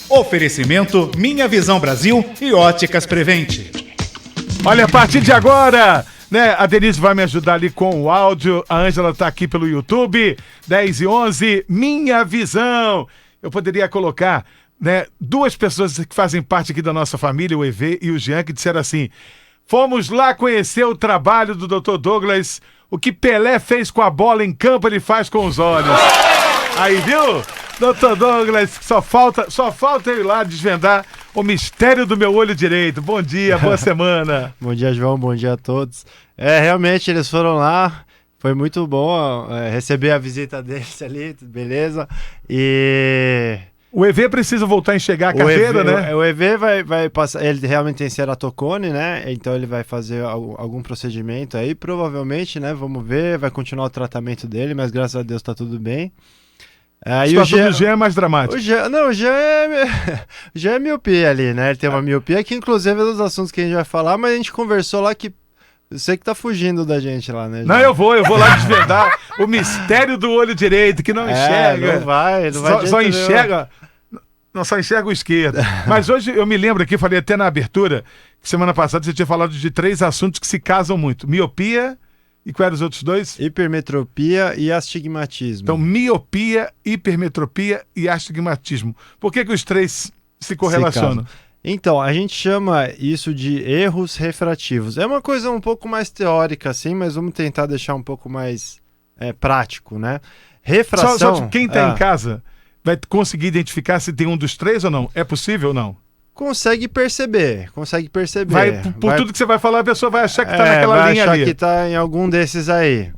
Oferecimento Minha Visão Brasil e Óticas Prevente. Olha, a partir de agora, né, a Denise vai me ajudar ali com o áudio, a Ângela tá aqui pelo YouTube, 10 e 11, Minha Visão. Eu poderia colocar, né, duas pessoas que fazem parte aqui da nossa família, o EV e o Jean, que disseram assim: fomos lá conhecer o trabalho do Dr. Douglas, o que Pelé fez com a bola em campo, ele faz com os olhos. Aí, viu? Dr. Douglas, só falta eu ir lá desvendar o mistério do meu olho direito. Bom dia, boa semana. Bom dia, João, bom dia a todos. Realmente, eles foram lá, foi muito bom receber a visita deles ali, beleza? E... O EV precisa voltar a enxergar a carteira, né? O EV vai passar, ele realmente tem ceratocone, né? Então ele vai fazer algum procedimento aí, provavelmente, né? Vamos ver, vai continuar o tratamento dele, mas graças a Deus tá tudo bem. A situação do Jean é mais dramática. O Jean é miopia ali, né? Ele tem uma miopia que, inclusive, é dos assuntos que a gente vai falar, mas a gente conversou lá que você que tá fugindo da gente lá, né, Jean? Não, eu vou lá desvendar o mistério do olho direito, que não enxerga. Não vai só enxerga. Não, só enxerga o esquerdo. Mas hoje eu me lembro aqui, falei até na abertura, que semana passada você tinha falado de 3 assuntos que se casam muito: miopia. E quais eram os outros 2? Hipermetropia e astigmatismo. Então, miopia, hipermetropia e astigmatismo. Por que os 3 se correlacionam? Então, a gente chama isso de erros refrativos. É uma coisa um pouco mais teórica, assim, mas vamos tentar deixar um pouco mais prático, né? Refração... Só quem está em casa vai conseguir identificar se tem um dos 3 ou não? É possível ou não? Consegue perceber. Por tudo que você vai falar, a pessoa vai achar que está naquela linha ali. Vai achar que está em algum desses aí.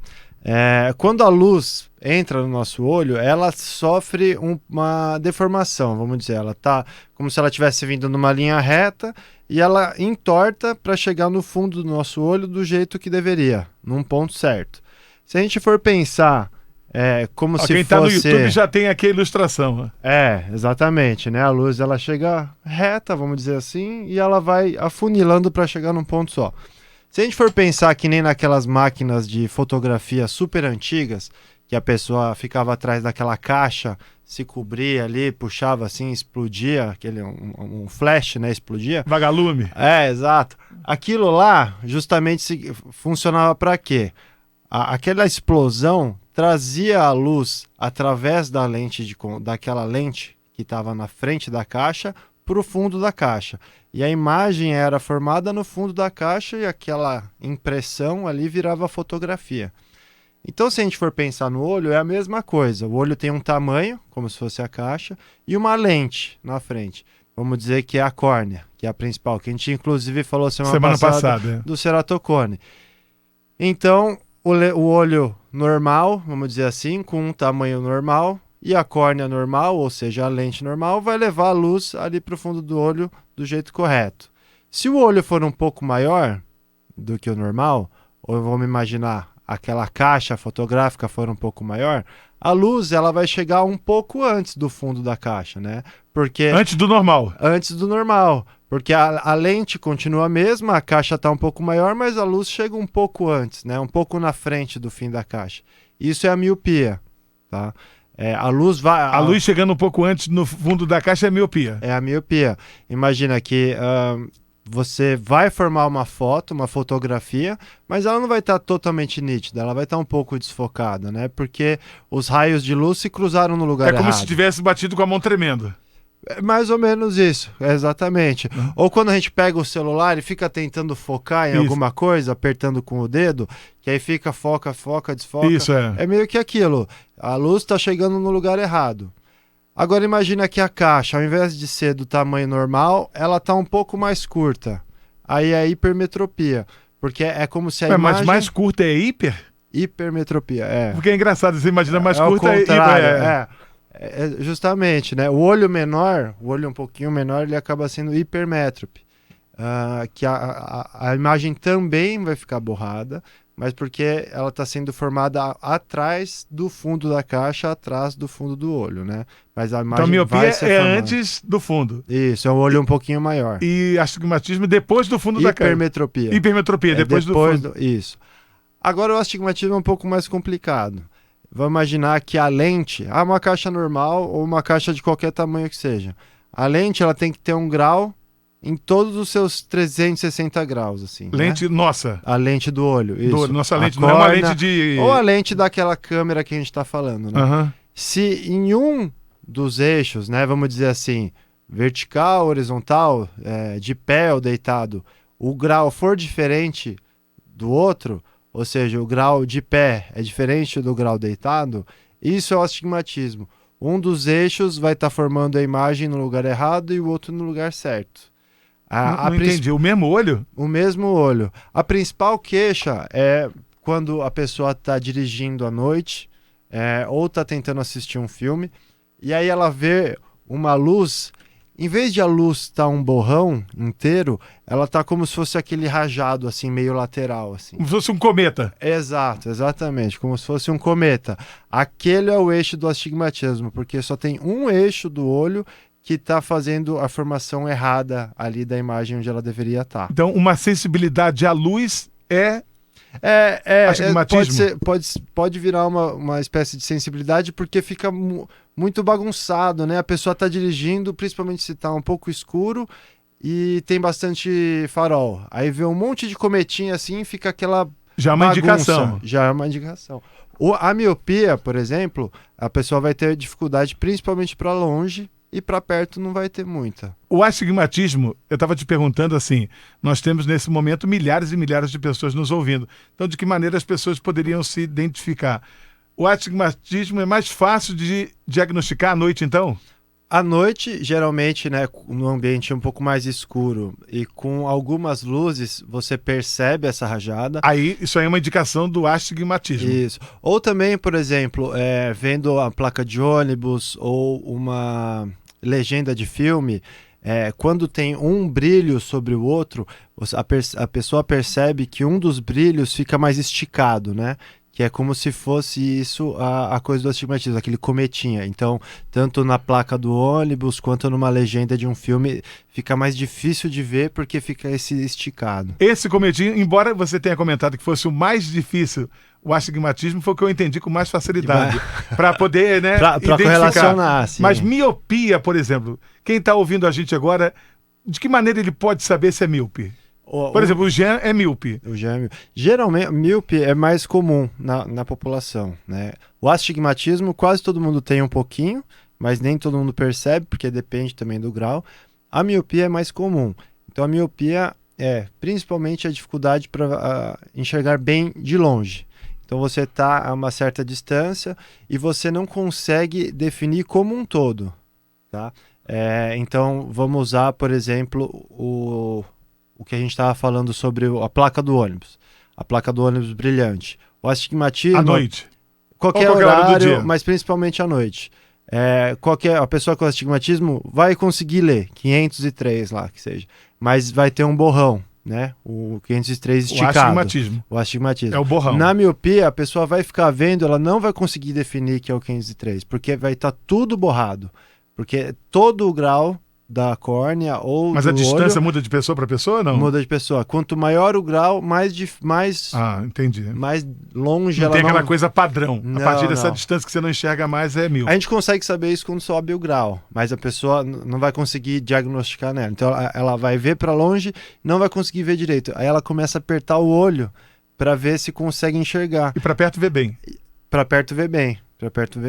Quando a luz entra no nosso olho, ela sofre uma deformação, vamos dizer. Ela tá como se ela estivesse vindo numa linha reta e ela entorta para chegar no fundo do nosso olho do jeito que deveria, num ponto certo. Se a gente for pensar... como se quem fosse... tá no YouTube já tem aqui a ilustração. Exatamente, né? A luz ela chega reta, vamos dizer assim, e ela vai afunilando para chegar num ponto só. Se a gente for pensar que nem naquelas máquinas de fotografia super antigas, que a pessoa ficava atrás daquela caixa, se cobria ali, puxava assim, explodia, um flash, né? Explodia. Vagalume. Exato. Aquilo lá justamente funcionava para quê? Aquela explosão trazia a luz através daquela lente que estava na frente da caixa para o fundo da caixa. E a imagem era formada no fundo da caixa e aquela impressão ali virava fotografia. Então, se a gente for pensar no olho, é a mesma coisa. O olho tem um tamanho, como se fosse a caixa, e uma lente na frente. Vamos dizer que é a córnea, que é a principal, que a gente inclusive falou semana passada do ceratocone. Então... O olho normal, vamos dizer assim, com um tamanho normal, e a córnea normal, ou seja, a lente normal, vai levar a luz ali para o fundo do olho do jeito correto. Se o olho for um pouco maior do que o normal, ou vamos imaginar aquela caixa fotográfica for um pouco maior, a luz ela vai chegar um pouco antes do fundo da caixa, né? Antes do normal. Antes do normal. Porque a lente continua a mesma, a caixa está um pouco maior, mas a luz chega um pouco antes, né? Um pouco na frente do fim da caixa. Isso é a miopia, tá? A luz chegando um pouco antes no fundo da caixa é miopia. É a miopia. Imagina que você vai formar uma fotografia, mas ela não vai estar totalmente nítida, ela vai estar um pouco desfocada, né? Porque os raios de luz se cruzaram no lugar errado. É como se tivesse batido com a mão tremenda. É mais ou menos isso, exatamente. Ou quando a gente pega o celular e fica tentando focar em alguma coisa, apertando com o dedo, que aí fica foca, desfoca. Isso é meio que aquilo. A luz está chegando no lugar errado. Agora imagina que a caixa, ao invés de ser do tamanho normal, ela está um pouco mais curta. Aí é hipermetropia, porque é como se a imagem... Mas mais curta é hiper? Hipermetropia, Porque é engraçado, você imagina mais curta é hiper. Justamente, né? O olho menor, o olho um pouquinho menor, ele acaba sendo hipermétrope. Que a imagem também vai ficar borrada, mas porque ela está sendo formada atrás do fundo da caixa, atrás do fundo do olho, né? Mas a imagem então, miopia vai ser formada antes do fundo. Isso, é um olho um pouquinho maior. E astigmatismo depois do fundo da caixa. Hipermetropia, depois do fundo. Isso. Agora o astigmatismo é um pouco mais complicado. vamos imaginar que a lente, uma caixa normal ou uma caixa de qualquer tamanho que seja, a lente ela tem que ter um grau em todos os seus 360 graus, assim. Lente nossa. A lente do olho, isso. Nossa A lente, não é uma córnea, lente de... ou a lente daquela câmera que a gente tá falando, né? Aham. Se em um dos eixos, né, vamos dizer assim, vertical, horizontal, de pé ou deitado, o grau for diferente do outro, ou seja, o grau de pé é diferente do grau deitado, isso é o astigmatismo. Um dos eixos vai estar formando a imagem no lugar errado e o outro no lugar certo. Não entendi. O mesmo olho? O mesmo olho. A principal queixa é quando a pessoa está dirigindo à noite ou está tentando assistir um filme e aí ela vê uma luz, em vez de a luz estar um borrão inteiro, ela está como se fosse aquele rajado assim, meio lateral. Assim. Como se fosse um cometa. Exato, exatamente, como se fosse um cometa. Aquele é o eixo do astigmatismo, porque só tem um eixo do olho que está fazendo a formação errada ali da imagem onde ela deveria estar. Então, uma sensibilidade à luz é astigmatismo? Pode virar uma espécie de sensibilidade porque fica muito bagunçado, né? A pessoa está dirigindo, principalmente se está um pouco escuro e tem bastante farol. Aí vê um monte de cometinha assim, fica aquela já é uma bagunça. indicação. Já é uma indicação. A miopia, por exemplo, a pessoa vai ter dificuldade principalmente para longe, e para perto não vai ter muita. O astigmatismo, eu estava te perguntando assim, nós temos nesse momento milhares e milhares de pessoas nos ouvindo. Então, de que maneira as pessoas poderiam se identificar? O astigmatismo é mais fácil de diagnosticar à noite, então? À noite, geralmente, né, no ambiente um pouco mais escuro e com algumas luzes, você percebe essa rajada. Aí, isso aí é uma indicação do astigmatismo. Isso. Ou também, por exemplo, vendo a placa de ônibus ou uma legenda de filme, quando tem um brilho sobre o outro, a pessoa percebe que um dos brilhos fica mais esticado, né? Que é como se fosse isso a coisa do astigmatismo, aquele cometinha. Então, tanto na placa do ônibus quanto numa legenda de um filme, fica mais difícil de ver porque fica esse esticado. Esse cometinho, embora você tenha comentado que fosse o mais difícil, o astigmatismo foi o que eu entendi com mais facilidade. Para poder, né, pra identificar. correlacionar, sim. Mas miopia, por exemplo, quem está ouvindo a gente agora, de que maneira ele pode saber se é míope? Por exemplo, o Jean é míope. O Jean geralmente, míope é mais comum na população, né? O astigmatismo, quase todo mundo tem um pouquinho, mas nem todo mundo percebe, porque depende também do grau. A miopia é mais comum. Então, a miopia é principalmente a dificuldade para enxergar bem de longe. Então, você está a uma certa distância e você não consegue definir como um todo, tá? Então, vamos usar, por exemplo, o que a gente estava falando sobre a placa do ônibus. A placa do ônibus brilhante. O astigmatismo... À noite. Qualquer hora horário, do dia. mas principalmente à noite. A pessoa com astigmatismo vai conseguir ler 503 lá, que seja. Mas vai ter um borrão, né? O 503 esticado. O astigmatismo. É o borrão. Na miopia, a pessoa vai ficar vendo, ela não vai conseguir definir que é o 503, porque vai estar tudo borrado. Porque todo o grau da córnea ou Mas do a distância olho muda de pessoa para pessoa ou não? muda de pessoa. Quanto maior o grau, mais entendi. mais longe não ela tem não... aquela coisa padrão. Não, a partir dessa não. distância que você não enxerga mais é míope. A gente consegue saber isso quando sobe o grau, mas a pessoa não vai conseguir diagnosticar nela. Então ela vai ver para longe, não vai conseguir ver direito. Aí ela começa a apertar o olho para ver se consegue enxergar. E para perto vê bem. Para perto vê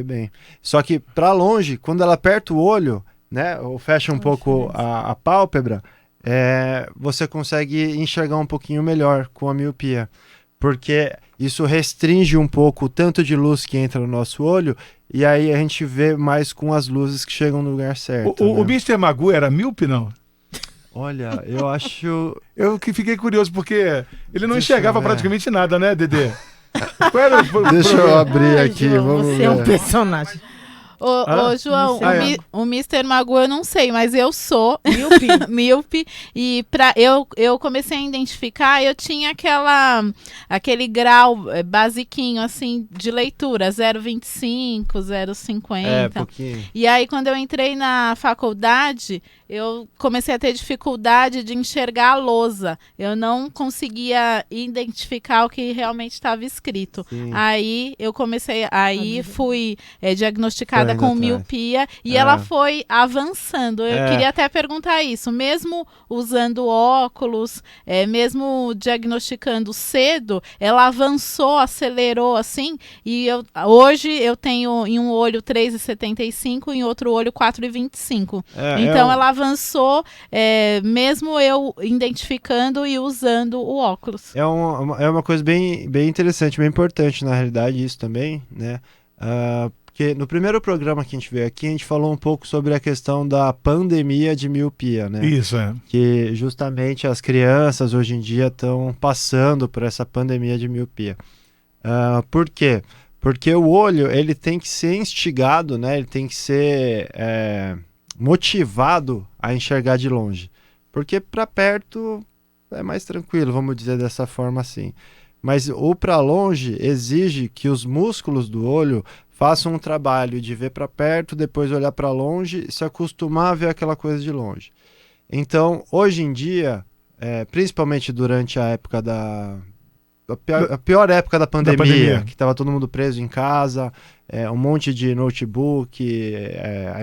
bem. Só que para longe, quando ela aperta o olho, né, ou fecha um pouco a pálpebra, você consegue enxergar um pouquinho melhor com a miopia, porque isso restringe um pouco o tanto de luz que entra no nosso olho, e aí a gente vê mais com as luzes que chegam no lugar certo. O Mr. Magoo era míope, não? Olha, eu acho... Eu que fiquei curioso, porque ele não enxergava eu ver. praticamente nada, né, Dedê? Qual era Deixa eu abrir Ai, aqui, João, vamos você ver. é um personagem. Ô, João, o Mr. Magoo eu não sei, mas eu sou míope. E eu comecei a identificar, eu tinha aquele grau basiquinho, assim, de leitura, 0,25, 0,50. Pouquinho. E aí, quando eu entrei na faculdade, eu comecei a ter dificuldade de enxergar a lousa. Eu não conseguia identificar o que realmente estava escrito. Sim. Aí eu fui diagnosticada com miopia e ela foi avançando. Eu queria até perguntar isso. Mesmo usando óculos, mesmo diagnosticando cedo, ela avançou, acelerou assim. E hoje eu tenho em um olho 3,75 e em outro olho 4,25. Então ela avançou, mesmo eu identificando e usando o óculos. É uma coisa bem interessante, bem importante na realidade isso também, né? Porque no primeiro programa que a gente veio aqui, a gente falou um pouco sobre a questão da pandemia de miopia, né? Isso, Que justamente as crianças hoje em dia estão passando por essa pandemia de miopia. Por quê? Porque o olho, ele tem que ser instigado, né? Ele tem que ser motivado a enxergar de longe. Porque para perto é mais tranquilo, vamos dizer dessa forma assim. Mas o para longe exige que os músculos do olho façam um trabalho de ver para perto, depois olhar para longe e se acostumar a ver aquela coisa de longe. Então, hoje em dia, principalmente durante a época a pior época da pandemia, que estava todo mundo preso em casa, um monte de notebook,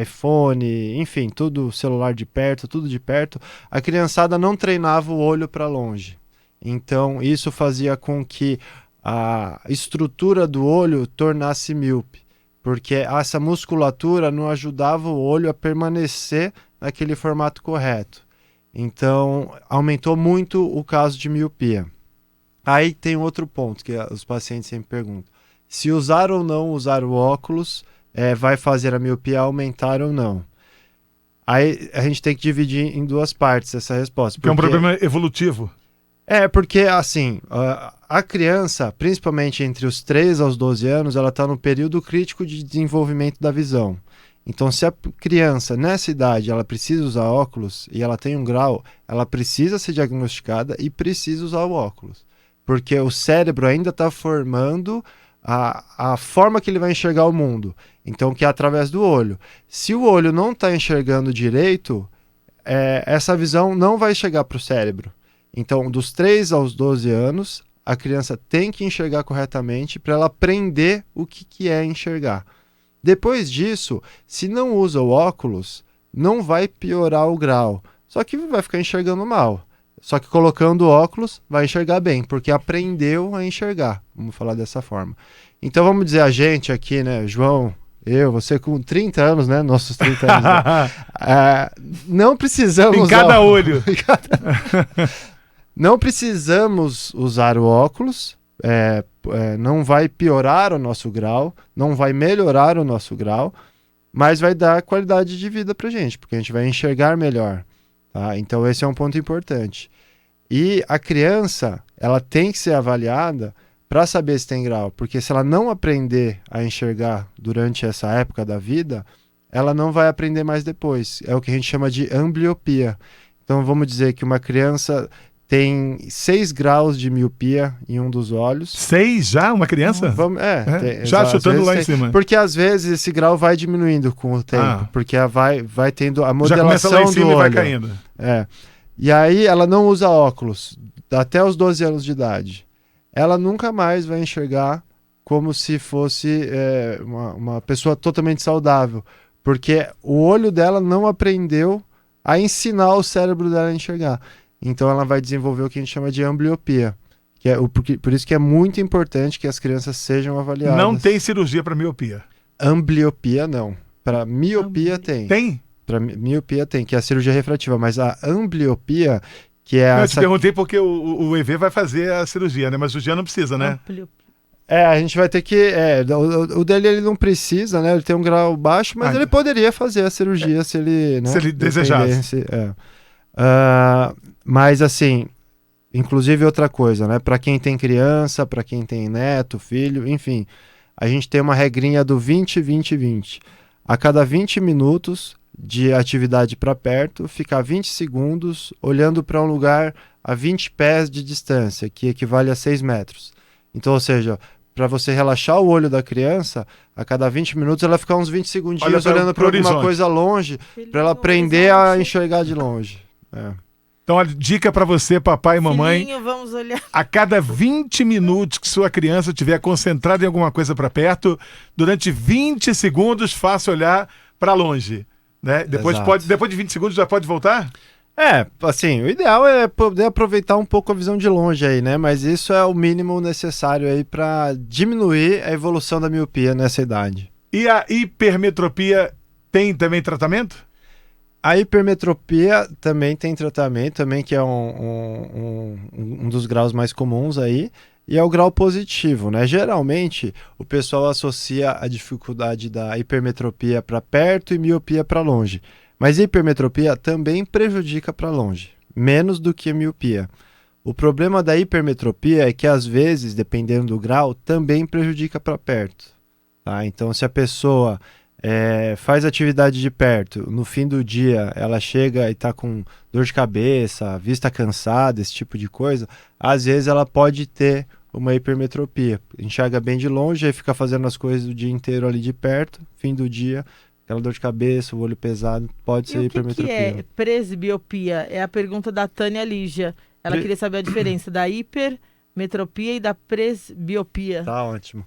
iPhone, enfim, tudo celular de perto, tudo de perto, a criançada não treinava o olho para longe. Então, isso fazia com que a estrutura do olho tornasse míope, porque essa musculatura não ajudava o olho a permanecer naquele formato correto. Então, aumentou muito o caso de miopia. Aí tem outro ponto que os pacientes sempre perguntam. Se usar ou não usar o óculos vai fazer a miopia aumentar ou não? Aí a gente tem que dividir em duas partes essa resposta. Porque é um problema evolutivo. Porque assim, a criança, principalmente entre os 3 aos 12 anos, ela está no período crítico de desenvolvimento da visão. Então, se a criança, nessa idade, ela precisa usar óculos e ela tem um grau, ela precisa ser diagnosticada e precisa usar o óculos. Porque o cérebro ainda está formando a forma que ele vai enxergar o mundo. Então, que é através do olho. Se o olho não está enxergando direito, essa visão não vai chegar para o cérebro. Então, dos 3 aos 12 anos, a criança tem que enxergar corretamente para ela aprender o que é enxergar. Depois disso, se não usa o óculos, não vai piorar o grau. Só que vai ficar enxergando mal. Só que colocando óculos, vai enxergar bem, porque aprendeu a enxergar. Vamos falar dessa forma. Então, vamos dizer a gente aqui, né, João, você com 30 anos, né, nossos 30 anos. Né? Não precisamos... Em cada olho. Não precisamos usar o óculos, não vai piorar o nosso grau, não vai melhorar o nosso grau, mas vai dar qualidade de vida pra gente, porque a gente vai enxergar melhor. Tá? Então esse é um ponto importante. E a criança, ela tem que ser avaliada para saber se tem grau, porque se ela não aprender a enxergar durante essa época da vida, ela não vai aprender mais depois. É o que a gente chama de ambliopia. Então vamos dizer que uma criança tem 6 graus de miopia em um dos olhos. 6 já? Uma criança? Já chutando lá em cima. Porque às vezes esse grau vai diminuindo com o tempo, porque vai tendo a modelação do olho. Já começa lá em cima e vai caindo. E aí ela não usa óculos até os 12 anos de idade. Ela nunca mais vai enxergar como se fosse uma pessoa totalmente saudável, porque o olho dela não aprendeu a ensinar o cérebro dela a enxergar. Então ela vai desenvolver o que a gente chama de ambliopia. Por isso que é muito importante que as crianças sejam avaliadas. Não tem cirurgia para miopia? Ambliopia não. Para miopia tem. Tem? Para miopia tem, que é a cirurgia refrativa. Mas a ambliopia, que é Eu te perguntei porque o EV vai fazer a cirurgia, né? Mas o Jean não precisa, né? A gente vai ter que... o dele ele não precisa, né? Ele tem um grau baixo, mas ele poderia fazer a cirurgia se ele... Né, se ele desejasse. Mas assim, inclusive outra coisa, né? Para quem tem criança, para quem tem neto, filho, enfim, a gente tem uma regrinha do 20-20-20. a cada 20 minutos de atividade para perto, ficar 20 segundos olhando para um lugar a 20 pés de distância, que equivale a 6 metros. Então, ou seja, para você relaxar o olho da criança, a cada 20 minutos ela ficar uns 20 segundinhos olhando para alguma coisa longe, para ela aprender a enxergar de longe. Então, a dica para você, papai e mamãe, Filhinho, vamos olhar. a cada 20 minutos que sua criança estiver concentrada em alguma coisa para perto, durante 20 segundos faça olhar para longe. Né? Depois de 20 segundos já pode voltar? Assim, o ideal é poder aproveitar um pouco a visão de longe aí, né? Mas isso é o mínimo necessário aí para diminuir a evolução da miopia nessa idade. E a hipermetropia tem também tratamento? A hipermetropia também tem tratamento, também que é um dos graus mais comuns aí, e é o grau positivo, né? Geralmente, o pessoal associa a dificuldade da hipermetropia para perto e miopia para longe. Mas hipermetropia também prejudica para longe, menos do que a miopia. O problema da hipermetropia é que, às vezes, dependendo do grau, também prejudica para perto. Tá? Então, se a pessoa faz atividade de perto, no fim do dia ela chega e está com dor de cabeça, vista cansada, esse tipo de coisa, às vezes ela pode ter uma hipermetropia. Enxerga bem de longe, aí fica fazendo as coisas o dia inteiro ali de perto, fim do dia, aquela dor de cabeça, o olho pesado, pode ser hipermetropia. O que é presbiopia? É a pergunta da Tânia Lígia. Ela queria saber a diferença da hipermetropia e da presbiopia. Tá ótimo.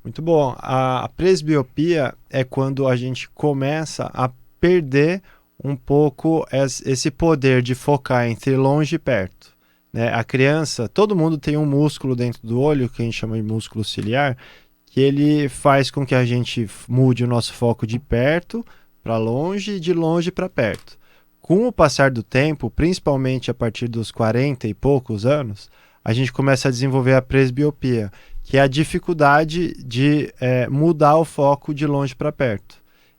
Muito bom. A presbiopia é quando a gente começa a perder um pouco esse poder de focar entre longe e perto. Né? A criança, todo mundo tem um músculo dentro do olho, que a gente chama de músculo ciliar, que ele faz com que a gente mude o nosso foco de perto para longe e de longe para perto. Com o passar do tempo, principalmente a partir dos 40 e poucos anos, a gente começa a desenvolver a presbiopia, que é a dificuldade de mudar o foco de longe para perto.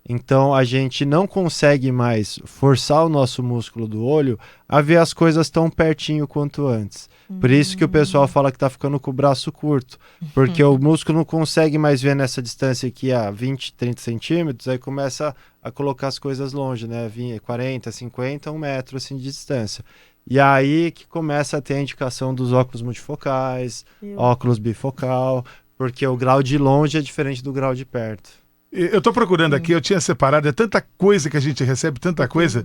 Então, a gente não consegue mais forçar o nosso músculo do olho a ver as coisas tão pertinho quanto antes. Por isso que o pessoal fala que está ficando com o braço curto, porque o músculo não consegue mais ver nessa distância aqui a 20, 30 centímetros, aí começa a colocar as coisas longe, né? 40, 50, 1 metro assim, de distância. E aí que começa a ter a indicação dos óculos multifocais, óculos bifocal, porque o grau de longe é diferente do grau de perto. Eu estou procurando aqui, eu tinha separado, é tanta coisa que a gente recebe, tanta coisa,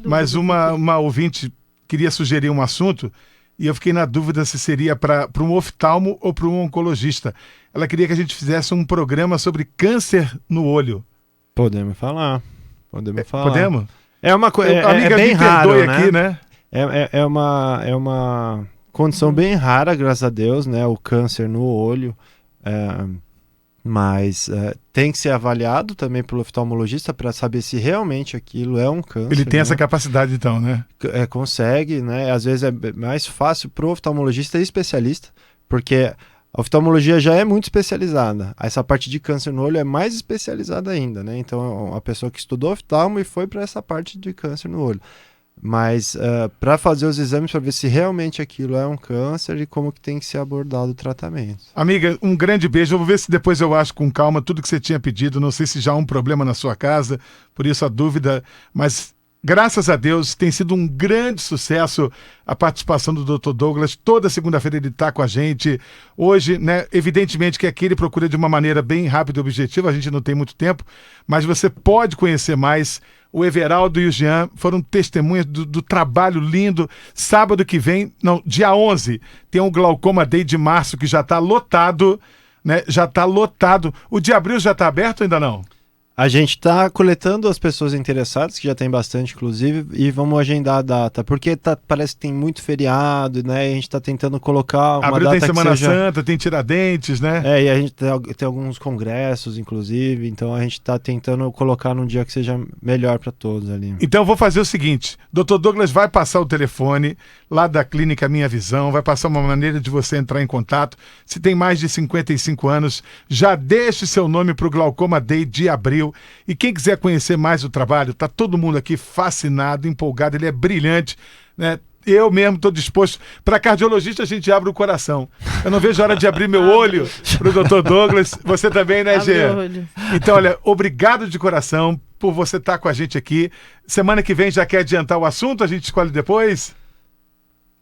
mas uma ouvinte queria sugerir um assunto e eu fiquei na dúvida se seria para um oftalmo ou para um oncologista. Ela queria que a gente fizesse um programa sobre câncer no olho. Podemos falar. Podemos? É uma coisa. Amiga, bem raro, né? Aqui, né? É uma condição bem rara, graças a Deus, né? O câncer no olho. Mas tem que ser avaliado também pelo oftalmologista para saber se realmente aquilo é um câncer. Ele tem essa capacidade, então, né? Consegue, né? Às vezes é mais fácil para o oftalmologista e especialista, porque a oftalmologia já é muito especializada. Essa parte de câncer no olho é mais especializada ainda, né? Então, a pessoa que estudou oftalmo e foi para essa parte de câncer no olho. Mas para fazer os exames para ver se realmente aquilo é um câncer e como que tem que ser abordado o tratamento. Amiga, um grande beijo. Eu vou ver se depois eu acho com calma tudo que você tinha pedido. Não sei se já há um problema na sua casa, por isso a dúvida. Mas graças a Deus tem sido um grande sucesso a participação do Dr. Douglas. Toda segunda-feira ele está com a gente. Hoje, né, evidentemente que aqui ele procura de uma maneira bem rápida e objetiva. A gente não tem muito tempo, mas você pode conhecer mais. O Everaldo e o Jean foram testemunhas do trabalho lindo. Sábado que vem, não, dia 11, tem um Glaucoma Day de março que já está lotado, né? Já está lotado. O de abril já está aberto ou ainda não? A gente está coletando as pessoas interessadas, que já tem bastante, inclusive, e vamos agendar a data, porque parece que tem muito feriado, né? E a gente está tentando colocar uma abril data tem Semana que seja... Santa, tem Tiradentes, né? E a gente tem alguns congressos, inclusive, então a gente está tentando colocar num dia que seja melhor para todos ali. Então eu vou fazer o seguinte, Dr. Douglas vai passar o telefone lá da Clínica Minha Visão, vai passar uma maneira de você entrar em contato. Se tem mais de 55 anos, já deixe seu nome para o Glaucoma Day de abril. E quem quiser conhecer mais o trabalho, tá todo mundo aqui fascinado, empolgado, ele é brilhante, né? eu mesmo estou disposto. Para cardiologista, a gente abre o coração. Eu não vejo a hora de abrir meu olho para o Dr. Douglas. Você também, né, Gê? Então, olha, obrigado de coração por você estar com a gente aqui. Semana que vem já quer adiantar o assunto? A gente escolhe depois?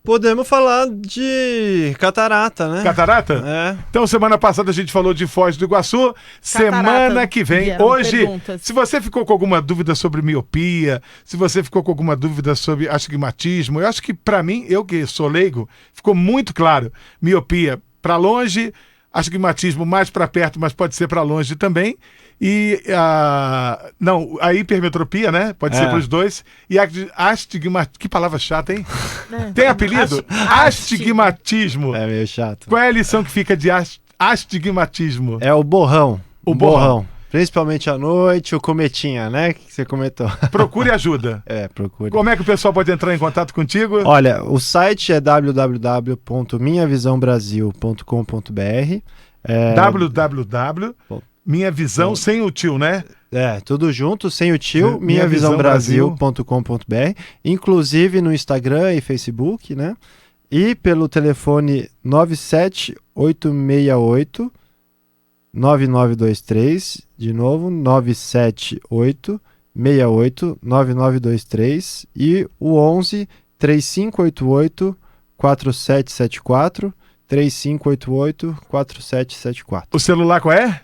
Podemos falar de catarata, né? Catarata? É. Então, semana passada a gente falou de Foz do Iguaçu. Semana que vem, hoje, se você ficou com alguma dúvida sobre miopia, se você ficou com alguma dúvida sobre astigmatismo, eu acho que para mim, eu que sou leigo, ficou muito claro. Miopia para longe, astigmatismo mais para perto, mas pode ser para longe também. E a hipermetropia, né? Pode ser para os dois. E astigmatismo. Que palavra chata, hein? Tem apelido? Astigmatismo. É meio chato. Qual é a lição que fica de astigmatismo? É o borrão. O borrão. Principalmente à noite, o cometinha, né? Que você comentou. Procure ajuda. Procure. Como é que o pessoal pode entrar em contato contigo? Olha, o site é www.minhavisãobrasil.com.br. www. Minha Visão sem o tio, né? Tudo junto, sem o tio, minhavisãobrasil.com.br, inclusive no Instagram e Facebook, né? E pelo telefone 97868 9923, de novo, 978 68 9923 e o 11 3588 4774 3588 4774. O celular qual é?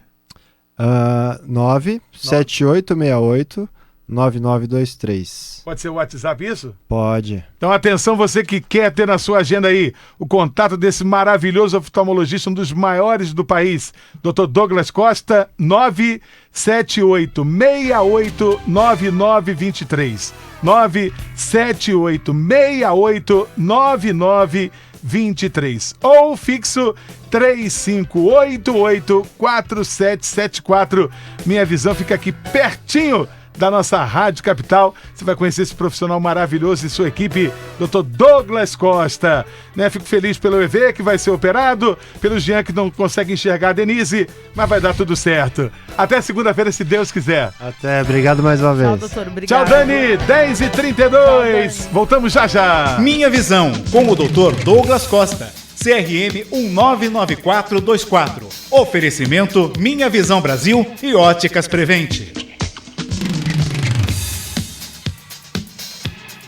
97868 9923. Pode ser o WhatsApp isso? Pode. Então atenção, você que quer ter na sua agenda aí o contato desse maravilhoso oftalmologista, um dos maiores do país, Dr. Douglas Costa, 978689923. 978689923. Ou fixo 35884774. Minha Visão fica aqui pertinho da nossa Rádio Capital. Você vai conhecer esse profissional maravilhoso e sua equipe, Dr. Douglas Costa. Né? Fico feliz pelo EV que vai ser operado, pelo Jean que não consegue enxergar a Denise, mas vai dar tudo certo. Até segunda-feira, se Deus quiser. Até, obrigado mais uma vez. Tchau, doutor, obrigado. Tchau, Dani, 10h32. Voltamos já já. Minha Visão, com o Dr. Douglas Costa. CRM 199424. Oferecimento Minha Visão Brasil e Óticas Prevente.